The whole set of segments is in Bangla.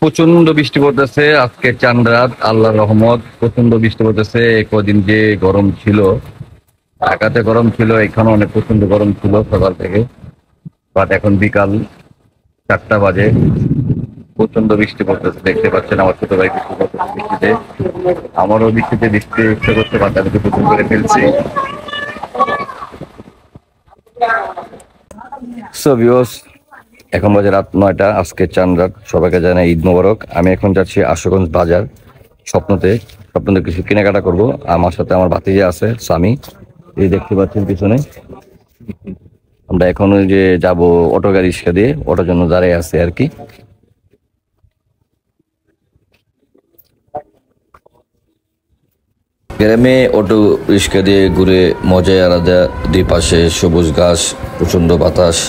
প্রচন্ড বৃষ্টি পড়তেছে আজকে চাঁদ রাত, আল্লাহর রহমত। প্রচন্ড বৃষ্টি পড়তেছে। কদিন যে গরম ছিল, ঢাকাতে গরম ছিল, এখানে অনেক প্রচন্ড গরম ছিল সকাল থেকে। বাট এখন বিকাল 4টা বাজে, প্রচন্ড বৃষ্টি পড়তেছে। দেখতে পাচ্ছেন আমার ছোট ভাই বৃষ্টি পড়তেছে বৃষ্টিতে। আমারও বৃষ্টিতে ভিজতে ইচ্ছে করতে, বাট আমি প্রচুর করে ফেলছি। সো ভিউয়ার্স, এখন বাজে রাত 9টা। আজকে চাঁদ রাত, সবাইকে জানাই ঈদ মোবারক। আমি এখন যাচ্ছি আশুগঞ্জ বাজার স্বপ্নতে কিছু কেনাকাটা করব। আমার সাথে আমার ভাতিজা আছে সামি, এই দেখতে পাচ্ছেন পিছনে। আমরা এখন ওই যে যাবো অটো গাড়ি রিক্সা দিয়ে, অটোর জন্য দাঁড়িয়ে আছে আর কি। গ্রামে অটো রিক্সা দিয়ে ঘুরে মজাই আলাদা। দুই পাশে সবুজ ঘাস, প্রচন্ড বাতাস।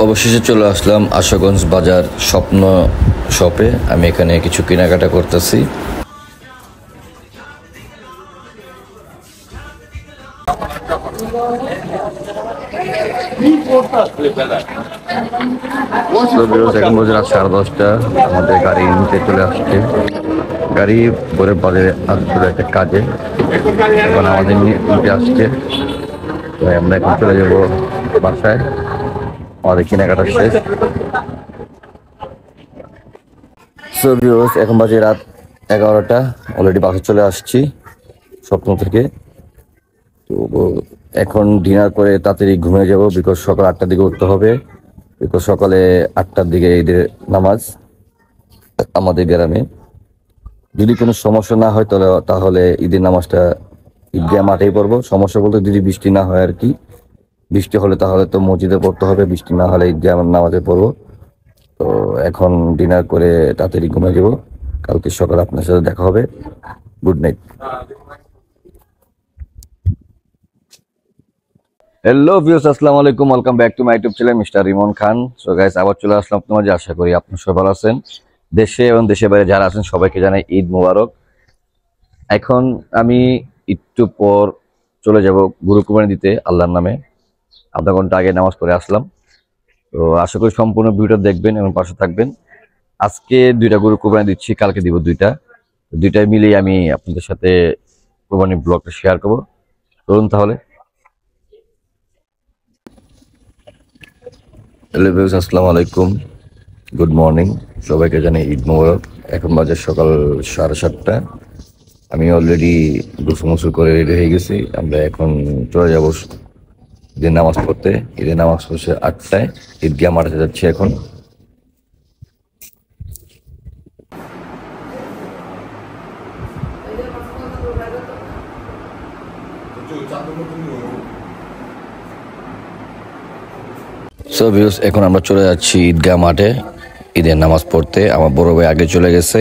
অবশেষে চলে আসলাম আশুগঞ্জ বাজার স্বপ্ন শপে। আমি এখানে কিছু কেনাকাটা করতেছি। এখন বাজে রাত 10:30। আমাদের গাড়ি নিতে চলে আসছে। গাড়ি পরে বাজারে আসছিল একটা কাজে, এখন আমাদের নিতে আসছে। আমরা এখন চলে যাবো বাসায়। আমাদের কেনাকাটা শেষ। সো ভিউয়ার্স, এখন বাজে রাত 11টা। অলরেডি বাসে চলে আসছি স্বপ্ন থেকে। তো এখন ডিনার করে তাড়াতাড়ি ঘুমিয়ে যাব, বিকজ সকাল 8টার দিকে উঠতে হবে। বিকজ সকালে 8টার দিকে ঈদের নামাজ আমাদের গ্রামে। যদি কোনো সমস্যা না হয় তাহলে ঈদের নামাজটা ঈদগাহ মাঠেই পড়বো। সমস্যা বলতে যদি বৃষ্টি না হয় আর কি। বৃষ্টি হলে তাহলে তো মসজিদে পড়তে হবে, বৃষ্টি না হলে ঈদগাহ নামাজে পড়বো। তো এখন ডিনার করে তাড়াতাড়ি ঘুমিয়ে যাবো। কালকে সকালে আপনার সাথে দেখা হবে। Good night. হ্যালো ভিউয়ার্স, আসসালামু আলাইকুম। Welcome back to my YouTube channel mister Rimon Khan. So guys, আবার চলে আসলাম আপনার মাঝে। আশা করি আপনারা সবাই ভালো আছেন। দেশে এবং দেশের বাইরে যারা আছেন সবাইকে জানাই ঈদ মোবারক। এখন আমি একটু পর চলে যাব গরু কুরবানি দিতে আল্লাহর নামে। আধা ঘন্টা আগে নামাজ পড়ে আসলাম। তো আশা করি সম্পূর্ণ ভিডিওটা দেখবেন এবং পাশে থাকবেন। আজকে 2টা গরু কুরবানি দিচ্ছি, কালকে দিব 2টাই মিলিয়ে আমি আপনাদের সাথে কুরবানি ব্লগটা শেয়ার করবো। চলুন তাহলে। হ্যালো ভিউয়ার্স, আসসালামু আলাইকুম, গুড মর্নিং। সবাইকে জানাই ঈদ মোবারক। এখন বাজে সকাল 7:30। আমি অলরেডি গোসল করে রেডি হয়ে গেছি। আমরা এখন চলে যাব ঈদের নামাজ পড়তে। ঈদের নামাজ পড়ছে 8টায়। ঈদগাহ মাঠে যাচ্ছি এখন। সো ভিউয়ার্স, এখন আমরা চলে যাচ্ছি ঈদগাহ মাঠে ঈদের নামাজ পড়তে। আমার বড় ভাই আগে চলে গেছে,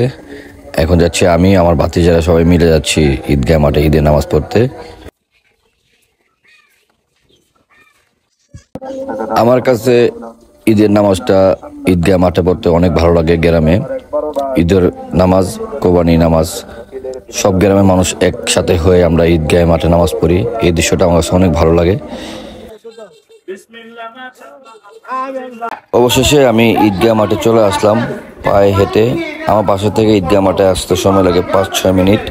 এখন যাচ্ছি আমি, আমার ভাতিজারা সবাই মিলে যাচ্ছি ঈদগাহ মাঠে ঈদের নামাজ পড়তে। আমার কাছে ঈদের নামাজটা ঈদগাহ মাঠে পড়তে অনেক ভালো লাগে। গ্রামে ঈদের নামাজ, কোরবানি নামাজ, সব গ্রামের মানুষ একসাথে হয়ে আমরা ঈদগাহ মাঠে নামাজ পড়ি। এই দৃশ্যটা আমার কাছে অনেক ভালো লাগে। অবশেষে আমি ঈদগাহ মাঠে চলে আসলাম পায়ে হেঁটে। আমার বাসা থেকে ঈদগাহ মাঠে আসতে সময় লাগে 5-6 মিনিট।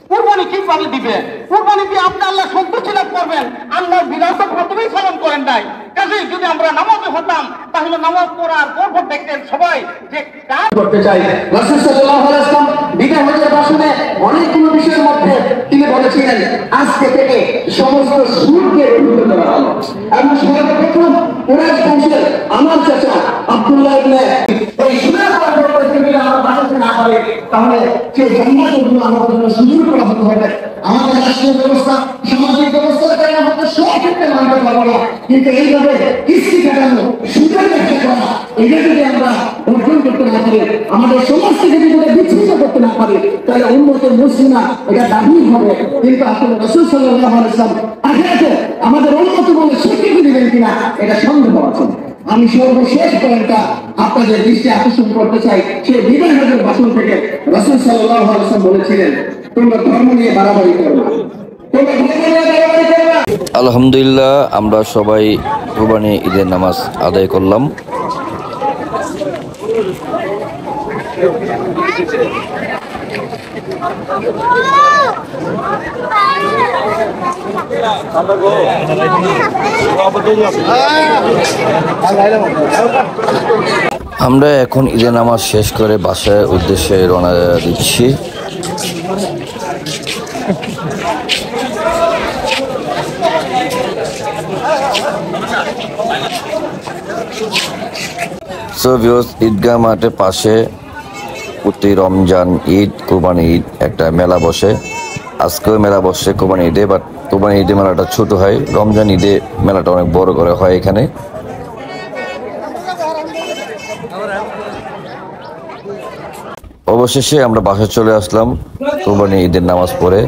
কুরবানি কিভাবে দিবে? কুরবানি দিয়ে আপনি আল্লাহ সন্তুষ্টি লাভ করবেন। আল্লাহর বিধান প্রথমেই পালন করেন নাই। কাজেই যদি আমরা নামাজে হতাম তাহলে নামাজ পড়ার পর দেখতেন সবাই যে কাজ করতে চাই। রাসূল সাল্লাল্লাহু আলাইহি ওয়াসাল্লাম বিদায় হজের ভাষণে অনেকগুলো বিষয়ের মধ্যে তিনি বলেছিলেন আজকে থেকে সমস্ত সুরকে রহিত করা হলো। এবং সর্বপ্রথম কুরাইশ বংশের আমার চাচা আব্দুল্লাহ ইবনে এই সুরের পরিস্থিতি আমরা বাঁচাতে না পারি তাহলে যে জান্নাতগুলো আমাদের জন্য সুযোগ করা হতে হবে। আমাদের রাষ্ট্রীয় ব্যবস্থা, সামাজিক ব্যবস্থা আমাদের সব ক্ষেত্রে মানতে পারবো না, কিন্তু এইভাবে কিস্তি কাটানো, সুদের ব্যবসা করা, এটা যদি আমরা অর্জন করতে না পারি, আমাদের সমাজ থেকে যদি বিচ্ছিন্ন করতে না পারি, তাহলে উন্নত মুসলিমা এটা দাবি হবে। কিন্তু আসলে রাসূল সাল্লাল্লাহু আলাইহি ওয়াসাল্লাম আখিরাতে আমাদের উন্নত বলে স্বীকৃতি দিবেন কিনা এটা সন্দেহ আছে। আমি সর্বশেষ পয়েন্টটা আপনাদের দৃষ্টি আকর্ষণ করতে চাই। সেই বিদায় হজের ভাষণ থেকে রাসূল সাল্লাল্লাহু আলাইহি ওয়াসাল্লাম বলেছিলেন, তোমরা ধর্ম নিয়ে বাড়াবাড়ি করো না, তোমরা ধর্ম নিয়ে বাড়াবাড়ি করো না। আলহামদুলিল্লাহ, আমরা সবাই কুরবানি ঈদের নামাজ আদায় করলাম। আমরা এখন ঈদের নামাজ শেষ করে বাসার উদ্দেশ্যে রওনা দিচ্ছি। সো ভিউয়ার্স, ঈদগাহ মাঠের পাশে প্রতি রমজান ঈদ, কোরবানি ঈদ একটা মেলা বসে। আজকেও মেলা বসে কোরবানি ঈদে, বাট কোরবানি ঈদে মেলাটা ছোট হয়, রমজান ঈদে মেলাটা অনেক বড় করে হয় এখানে। অবশেষে আমরা বাসায় চলে আসলাম কোরবানি ঈদের নামাজ পড়ে।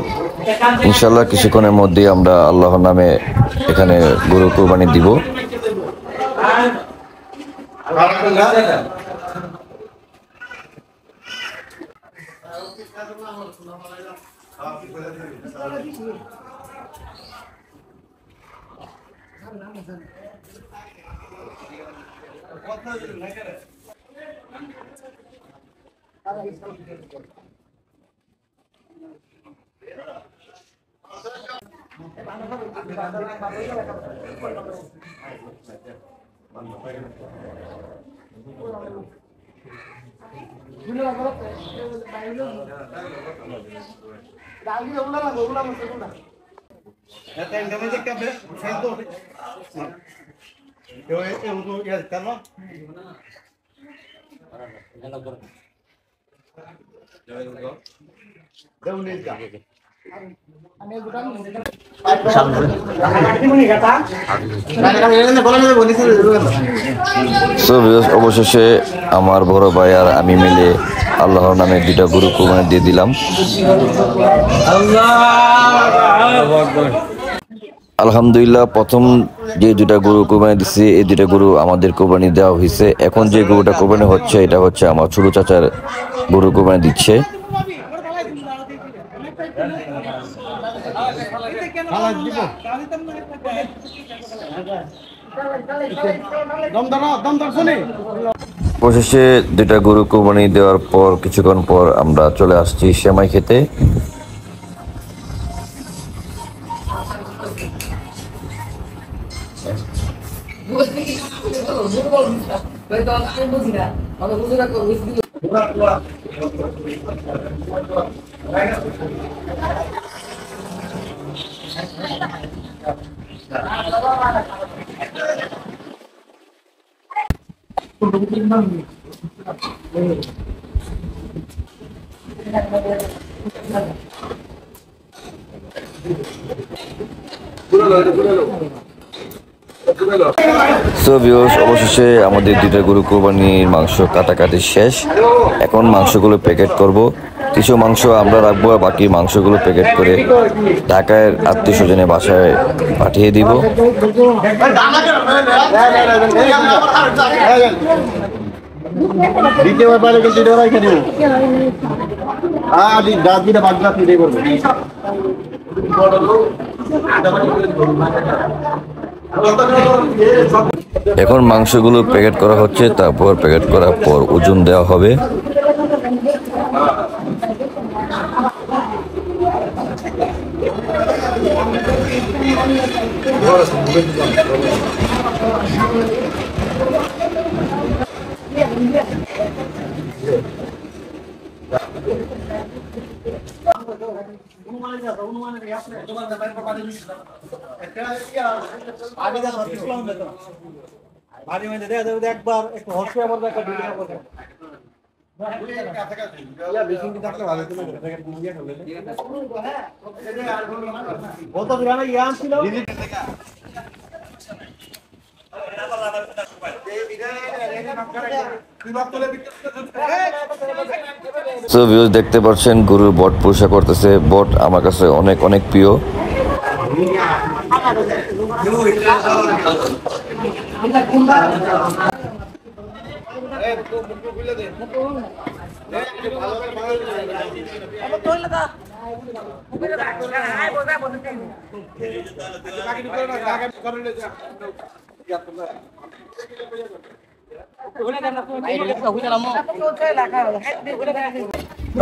ইনশাল্লাহ কিছুক্ষণের মধ্যেই আমরা আল্লাহর নামে এখানে গরু কোরবানি দিব। অবশেষে আমার বড় ভাই আর আমি মিলে আল্লাহর নামে 2টা গরু কোরবানি দিয়ে দিলাম। আলহামদুলিল্লাহ, প্রথম যে 2টা গরু কোরবানি দিচ্ছি, এই 2টা গরু আমাদের কোরবানি দেওয়া হয়েছে। এখন যে গরুটা কোরবানি হচ্ছে, এটা হচ্ছে আমার ছোট চাচার গরু কোরবানি দিচ্ছে। অবশেষে 2টা গরু কোরবানি দেওয়ার পর কিছুক্ষণ পর আমরা চলে আসছি সেমাই খেতে। সো ভিউয়ার্স, অবশেষে আমাদের 2টা গরু কোরবানির মাংস কাটাকাটি শেষ। এখন মাংসগুলো প্যাকেট করব। কিছু মাংস আমরা রাখবো, বাকি মাংসগুলো প্যাকেট করে ঢাকায় আত্মীয় স্বজনের বাসায় পাঠিয়ে দিব। এখন মাংসগুলো প্যাকেট করা হচ্ছে, তারপর প্যাকেট করার পর ওজন দেওয়া হবে। একবার একটু হর্ষে আমার একটা ভিডিও করবে কত গ্রামে ইয়ান ছিল। সো ভিউয়ার্স, দেখতে পাচ্ছেন গরুর বট পরিষ্কার করতেছে। বট আমার কাছে অনেক অনেক প্রিয়।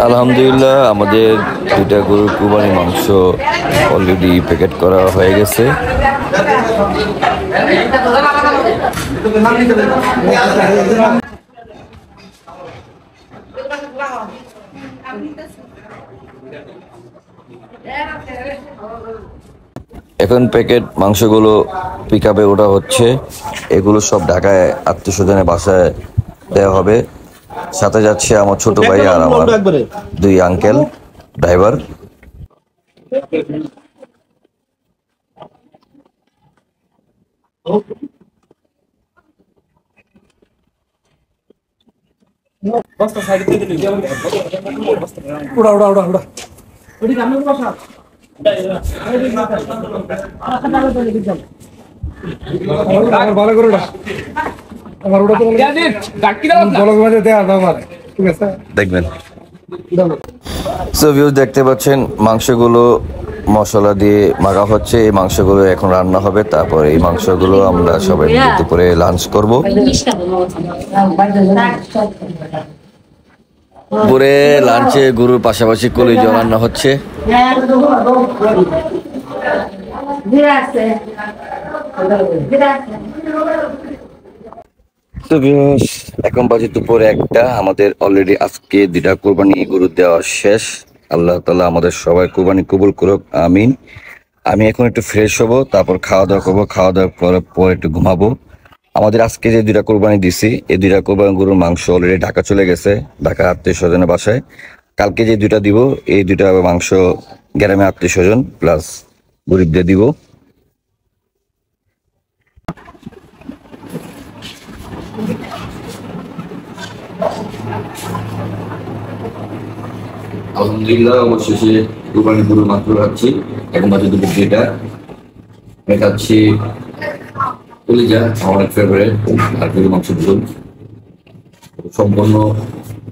আলহামদুলিল্লাহ আমাদের দুইটা গরুর কুরবানি মাংস অলরেডি প্যাকেট করা হয়ে গেছে। এখন প্যাকেট মাংসগুলো পিকআপে ওঠা হচ্ছে। এগুলো সব ঢাকায় আত্মীয় স্বজনের বাসায় দেওয়া হবে। সাথে যাচ্ছে আমার ছোট ভাই আর আমার দুই আঙ্কেল ড্রাইভার। উড়া উড়া উড়া উড়া আমার ভালো করে উড়া আমার উড়া তো বলক মাঝে দেয়া দাও আমার ঠিক আছে দেখবেন। সো ভিউজ দেখতে পাচ্ছেন মাংসগুলো মশলা দিয়ে মাখা হচ্ছে। এই মাংসগুলো এখন রান্না হবে, তারপর এই মাংসগুলো আমরা সবাই মিলে দুপুরে লাঞ্চ করব। দুপুরে লাঞ্চে গরুর পাশাপাশি কলিজা রান্না হচ্ছে। তো ভিউয়ার্স এখন বাজে দুপুর 1টা। আমাদের অলরেডি আজকে 2টা কোরবানি গরু দেওয়া শেষ। আল্লাহ তাআলা আমাদের সবাই কোরবানি কবুল করুক, আমিন। আমি এখন একটু ফ্রেশ হব, তারপর খাওয়া দাওয়া করবো। খাওয়া দাওয়া করার পর একটু ঘুমাবো। আমাদের আজকে যে 2টা কোরবানি দিছি, এই 2টা কোরবানি গরুর মাংস অলরেডি ঢাকা চলে গেছে, ঢাকা আত্মীয় স্বজনের বাসায়। কালকে যে 2টা দিব, এই 2টা মাংস গ্রামে আত্মীয় স্বজন প্লাস গরিবদের দিব। আলহামদুলিল্লাহ অবশেষে কোরবানি গরুর মাংস খাচ্ছি। এখন বাজে দুপুর 2টা। আমি খাচ্ছি কলিজা, আমার ফেভারিট, আর গরুর মাংস দুজন। সম্পূর্ণ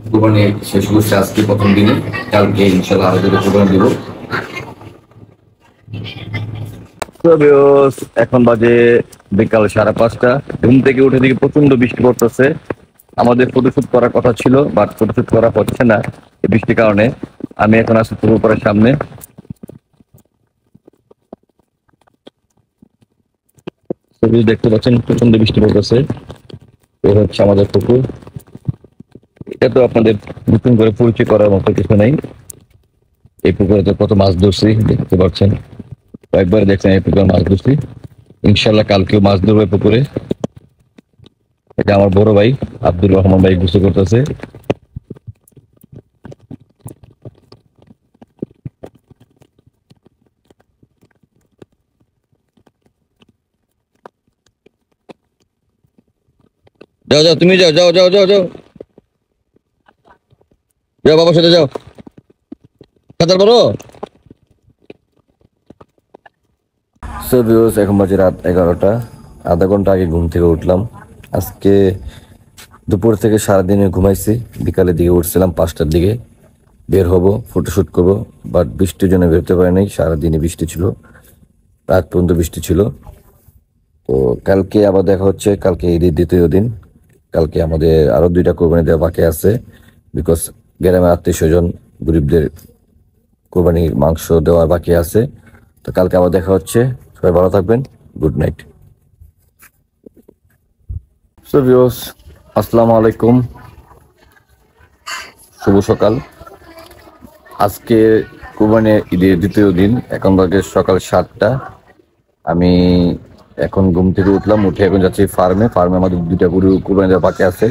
কোরবানি শেষ করছে আজকে প্রথম দিনে। কালকে ইনশাল্লাহ আরো 2টা কোরবানি দিব। এখন বাজে বিকাল 5:30। ঘুম থেকে উঠে দিকে প্রচন্ড বৃষ্টি পড়তেছে। আমাদের ফটোশুট করার কথা ছিল, বাট ফটোশুট করা হচ্ছে না এই বৃষ্টির কারণে। আমি এখন আছি পুকুরের সামনে। দেখতে পাচ্ছেন প্রচন্ড বৃষ্টি পড়তেছে। এ হচ্ছে আমাদের পুকুর। এটা তো আপনাদের নতুন করে পরিচয় করার মতো কিছু নেই। এই পুকুরে তো কত মাছ ধরছি দেখতে পাচ্ছেন, কয়েকবার দেখছেন এই পুকুরে মাছ ধরছি। ইনশাল্লাহ কালকেও মাছ ধরবে পুকুরে। এটা আমার বড় ভাই আব্দুর রহমান ভাই গোসল করতেছে। যাও যাও, তুমি যাও যাও যাও যাও যাও যাও, বাবার সাথে যাও, সাঁতার পারো। সো ভিউয়ার্স এখন বাজে রাত 11টা। আধা ঘন্টা আগে ঘুম থেকে উঠলাম। আজকে দুপুর থেকে সারাদিনে ঘুমাইছি। বিকালের দিকে উঠছিলাম 5টার দিকে, বের হব, ফটোশুট করব, বাট বৃষ্টির জন্য বেরোতে পারি নাই। সারাদিনে বৃষ্টি ছিল, রাত পর্যন্ত বৃষ্টি ছিল। তো কালকে আবার দেখা হচ্ছে। কালকে ঈদের 2য় দিন। কালকে আমাদের আরো 2টা কোরবানি দেওয়া বাকি আছে, বিকজ গ্রামের আত্মীয় স্বজন গরিবদের কোরবানির মাংস দেওয়ার বাকি আছে। তো কালকে আবার দেখা হচ্ছে। সবাই ভালো থাকবেন, গুড নাইট। সো ভিউয়ার্স আসসালামু আলাইকুম, শুভ সকাল। আজকে কোরবানি ঈদের 2য় দিন। এখন বাজে সকাল 7টা। আমি এখন ঘুম থেকে উঠলাম, উঠে এখন যাচ্ছি ফার্মে। আমাদের 2টা গরু কোরবানি দেওয়া বাকি আছে।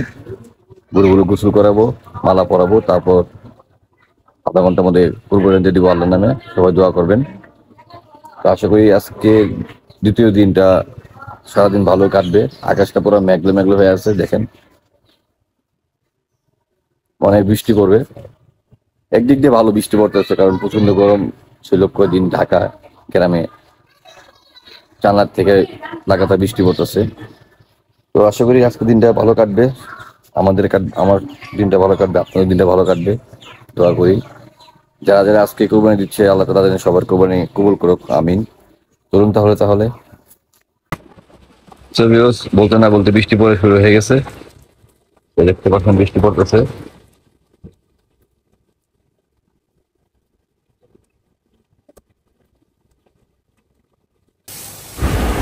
গরুগুলো গোসল করাবো, মালা পরাবো, তারপর আধা ঘন্টার মধ্যে কোরবানি দিয়ে দিব আল্লাহর নামে। সবাই দোয়া করবেন। তো আশা করি আজকে 2য় দিনটা সারাদিন ভালো কাটবে। আকাশটা পুরো মেঘলে মেঘলে হয়ে আছে, দেখেন অনেক বৃষ্টি পড়বে। একদিক দিয়ে ভালো বৃষ্টি পড়তেছে, কারণ প্রচন্ড গরম ছিল কয়েকদিন। ঢাকা গ্রামে জানলার থেকে লাগাতার বৃষ্টি পড়তেছে। তো আশা করি আজকে দিনটা ভালো কাটবে, আমার দিনটা ভালো কাটবে, আপনাদের দিনটা ভালো কাটবে, দোয়া করি। যারা যারা আজকে কোরবানি দিচ্ছে আল্লাহ তাআলা যেন সবার কোরবানি কবুল করুক, আমিন। চলুন তাহলে So viewers, বলতে না বলতে বৃষ্টি পড়ে শুরু হয়ে গেছে, তো দেখতে পাচ্ছেন বৃষ্টি পড়তেছে।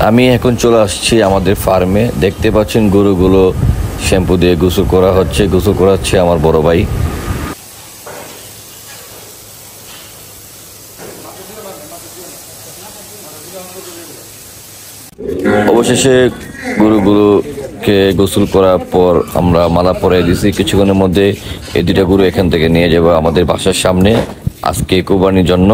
আমি এখন চলে আসছি আমাদের ফার্মে। দেখতে পাচ্ছেন গরুগুলো শ্যাম্পু দিয়ে গোসল করা হচ্ছে, গোসল করাচ্ছে আমার বড় ভাই। অবশেষে গরুগুলোকে গোসল করার পর আমরা মালা পরাই দিছি। কিছুক্ষণের মধ্যে এই দুটা গরু এখান থেকে নিয়ে যাবো আমাদের বাসার সামনে আজকে কোরবানির জন্য।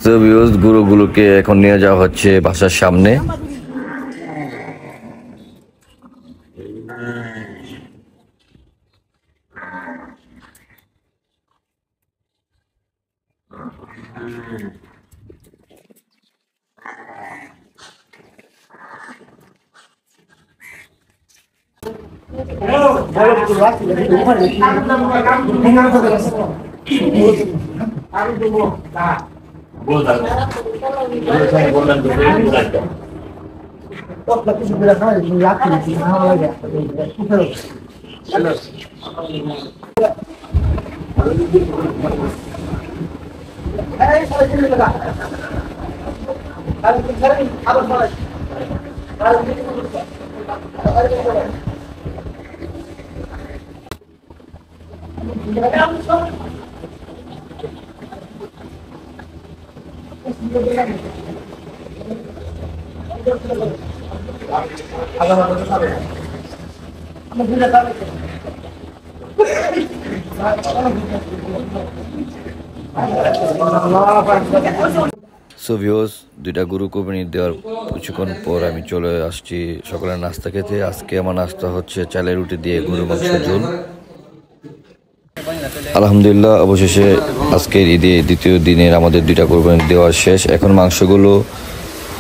তো ভিউয়ার্স, গরুগুলোকে এখন নিয়ে যাওয়া হচ্ছে বাসার সামনে। সো ভিউয়ার্স, দুইটা গরু কোরবানি দেওয়ার কিছুক্ষণ পর আমি চলে আসছি সকালের নাস্তা খেতে। আজকে আমার নাস্তা হচ্ছে চালের রুটি দিয়ে গরু মাংস ঝোল। আলহামদুলিল্লাহ, অবশেষে আজকের ঈদে দ্বিতীয় দিনের আমাদের দুইটা কোরবানি দেওয়া শেষ। এখন মাংসগুলো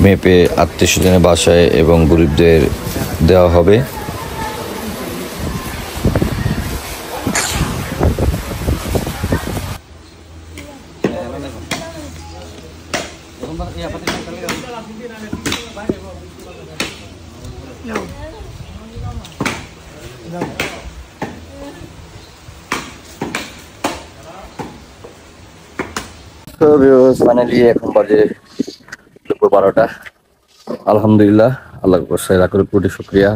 মেপে আত্মীয় স্বজনের বাসায় এবং গরিবদের দেওয়া হবে। তো ভিউয়ার্স, ফাইনালি এখন বাজে দুপুর 12টা। আলহামদুলিল্লাহ, আল্লাহর কাছে লাখ কোটি শুকরিয়া।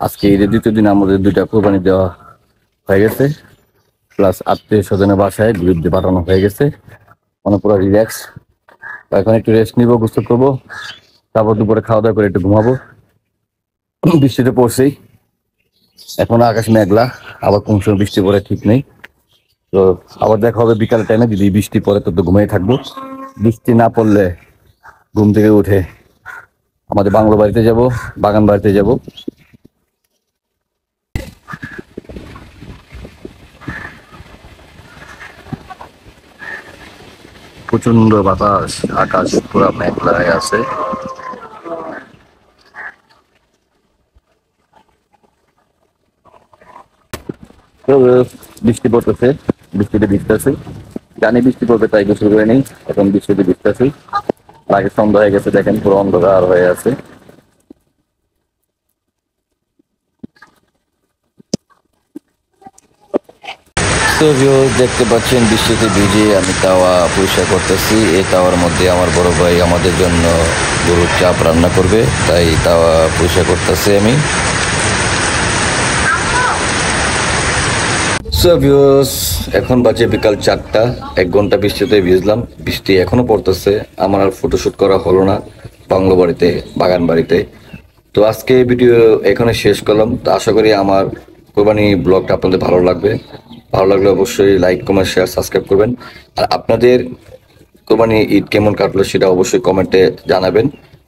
আজকে ঈদের দ্বিতীয় দিন আমাদের দুইটা কোরবানি দেওয়া হয়ে গেছে, প্লাস আত্মীয় স্বজনের বাসায় গরিবদের পাঠানো হয়ে গেছে। মানে পুরো রিল্যাক্স। এখন একটু রেস্ট নিবো, গোসল করবো, তারপর দুপুরে খাওয়া দাওয়া করে একটু ঘুমাবো। বৃষ্টিতে পড়ছেই, এখন আকাশ মেঘলা, আবার কোন সময় বৃষ্টি পড়ে ঠিক নেই। তো আবার দেখা হবে বিকালের টাইমে, যদি বৃষ্টি পড়ে তো ঘুমিয়ে থাকবো। বৃষ্টি না পড়লে ঘুম থেকে উঠে আমাদের বাংলো বাড়িতে যাব, বাগান বাড়িতে যাব। প্রচন্ড বাতাস, আকাশ পুরো মেঘলা হয়ে আছে। তো বৃষ্টি পড়তেছে, বৃষ্টিতে ভিজতেছে, জানি বৃষ্টি পড়বে তাই গোসল করে নেই। এখন বৃষ্টিতে ভিজতেছি, আগে সন্ধ্যা হয়ে গেছে, দেখেন পুরো অন্ধকার হয়ে আছে। তো ভিউয়ার্স, দেখতে পাচ্ছেন বৃষ্টিতে ভিজে আমি তাওয়া পরিষ্কার করতেছি। এই তাওয়ার মধ্যে আমার বড় ভাই আমাদের জন্য গরুর চাপ রান্না করবে, তাই তাওয়া পরিষ্কার করতেছি আমি। সো ভিউয়ার্স, এখন বাজে বিকাল 4টা। 1 ঘন্টা বৃষ্টিতে ভিজলাম, বৃষ্টি এখনো পড়তেছে। আমার আর ফটোশুট করা হলো না বাংলো বাড়িতে, বাগান বাড়িতে। তো আজকে ভিডিও এখানে শেষ করলাম। তো আশা করি আমার কোরবানি ব্লগটা আপনাদের ভালো লাগবে। ভালো লাগলে অবশ্যই লাইক, কমেন্ট, শেয়ার, সাবস্ক্রাইব করবেন। আর আপনাদের কোরবানি ঈদ কেমন কাটলো সেটা অবশ্যই কমেন্টে জানাবেন।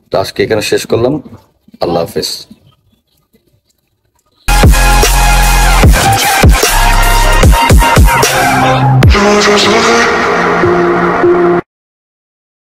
তো আজকে এখানে শেষ করলাম। আল্লাহ হাফেজ। Thank you.